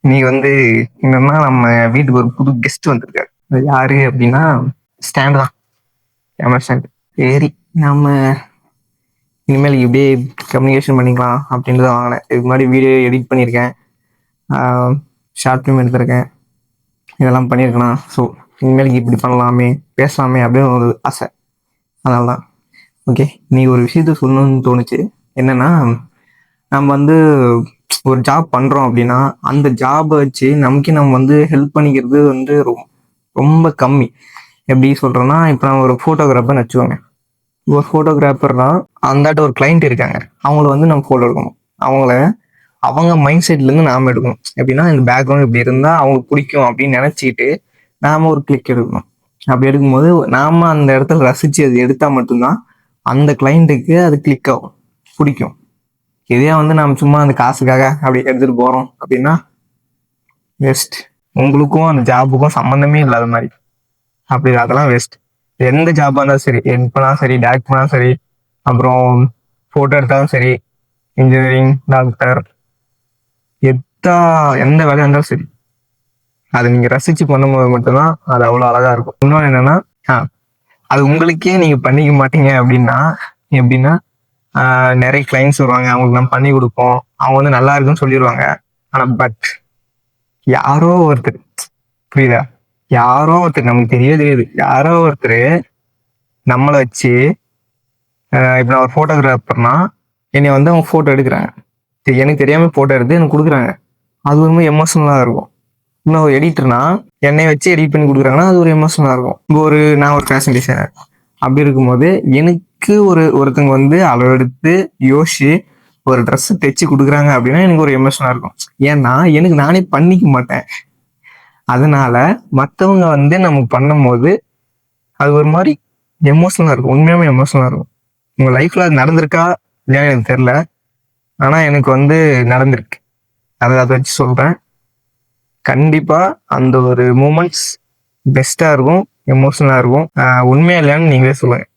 இன்னைக்கு வந்து என்னன்னா நம்ம வீட்டுக்கு ஒரு புது கெஸ்ட் வந்திருக்காரு. அது யாரு அப்படின்னா ஸ்டாண்ட் தான், கேமரா ஸ்டாண்ட். சரி, நம்ம இனிமேல் இப்படியே கம்யூனிகேஷன் பண்ணிக்கலாம் அப்படின்ட்டு தான் வாங்கினேன். இதுக்கு முன்னாடி வீடியோ எடிட் பண்ணியிருக்கேன், ஷார்ட் ஃபிலிம் எடுத்திருக்கேன், இதெல்லாம் பண்ணியிருக்கலாம். ஸோ இனிமேலுக்கு இப்படி பண்ணலாமே, பேசலாமே அப்படின்னு ஒரு ஆசை. அதனால தான் ஓகே இன்னைக்கு ஒரு விஷயத்த சொல்லணும்னு தோணுச்சு. என்னன்னா, நம்ம வந்து ஒரு ஜாப் பண்ணுறோம் அப்படின்னா அந்த ஜாபை வச்சு நம்ம வந்து ஹெல்ப் பண்ணிக்கிறது வந்து ரொம்ப கம்மி. எப்படி சொல்கிறேன்னா, இப்போ நான் ஒரு ஃபோட்டோகிராஃபர்னு வச்சுக்கோங்க. ஒரு ஃபோட்டோகிராஃபர்னா அந்தாட்ட ஒரு கிளைண்ட் இருக்காங்க, அவங்கள வந்து நம்ம ஃபோட்டோ எடுக்கணும். அவங்க மைண்ட் செட்லேருந்து நாம் எடுக்கணும். எப்படின்னா, இந்த பேக்ரவுண்ட் இப்படி இருந்தால் அவங்களுக்கு பிடிக்கும் அப்படின்னு நினச்சிக்கிட்டு நாம் ஒரு கிளிக் எடுக்கணும். அப்படி எடுக்கும்போது நாம் அந்த இடத்துல ரசித்து அது எடுத்தால் மட்டும்தான் அந்த கிளைண்ட்டுக்கு அது கிளிக் ஆகும், பிடிக்கும். இதே வந்து நம்ம சும்மா அந்த காசுக்காக அப்படி எடுத்துகிட்டு போகிறோம் அப்படின்னா வேஸ்ட். உங்களுக்கும் அந்த ஜாபுக்கும் சம்மந்தமே இல்லாத மாதிரி. அப்படி அதெல்லாம் வேஸ்ட். எந்த ஜாபாக இருந்தாலும் சரி, எட் பண்ணாலும் சரி, டேரக்ட் பண்ணாலும் சரி, அப்புறம் ஃபோட்டோ எடுத்தாலும் சரி, இன்ஜினியரிங், டாக்டர், எந்த வேலையாக இருந்தாலும் சரி, அதை நீங்கள் ரசித்து பண்ணும்போது மட்டும்தான் அது அவ்வளோ அழகாக இருக்கும். இன்னொன்று என்னென்னா, அது உங்களுக்கே நீங்கள் பண்ணிக்க மாட்டீங்க அப்படின்னா எப்படின்னா, நிறைய கிளைண்ட்ஸ் வருவாங்க, அவங்களுக்கு நம்ம பண்ணி கொடுப்போம், அவங்க வந்து நல்லா இருக்குன்னு சொல்லிடுவாங்க. ஆனால் பட் யாரோ ஒருத்தர், புரியுதா, யாரோ ஒருத்தர், நமக்கு தெரியாது, யாரோ ஒருத்தர் நம்மளை வச்சு, இப்போ நான் ஒரு ஃபோட்டோகிராஃபர்னா என்னை வந்து அவங்க ஃபோட்டோ எடுக்கிறாங்க, எனக்கு தெரியாமல் ஃபோட்டோ எடுத்து எனக்கு கொடுக்குறாங்க, அது ரொம்ப எமோஷனலாக இருக்கும். இன்னும் ஒரு எடிட்டர்னா என்னை வச்சு எடிட் பண்ணி கொடுக்குறாங்கன்னா அது ஒரு எமோஷனலாக இருக்கும். இப்போ நான் ஒரு ஃபேஷன் டிசைனர். அப்படி இருக்கும்போது எனக்கு ஒருத்தங்க வந்து அளவெடுத்து யோசிச்சு ஒரு ட்ரெஸ் தைச்சு கொடுக்குறாங்க அப்படின்னா எனக்கு ஒரு எமோஷனாக இருக்கும். ஏன்னா எனக்கு நானே பண்ணிக்க மாட்டேன். அதனால மற்றவங்க வந்து நமக்கு பண்ணும் போது அது ஒரு மாதிரி எமோஷனலாக இருக்கும், உண்மையாவே எமோஷனலாக இருக்கும். உங்கள் லைஃப்பில் அது நடந்திருக்கா இல்லையா எனக்கு தெரில, ஆனால் எனக்கு வந்து நடந்திருக்கு. அதை வச்சு சொல்கிறேன். கண்டிப்பாக அந்த ஒரு மூமெண்ட்ஸ் பெஸ்ட்டாக இருக்கும், எமோஷனலாக இருக்கும். உண்மையா இல்லையான்னு நீங்களே சொல்லுங்கள்.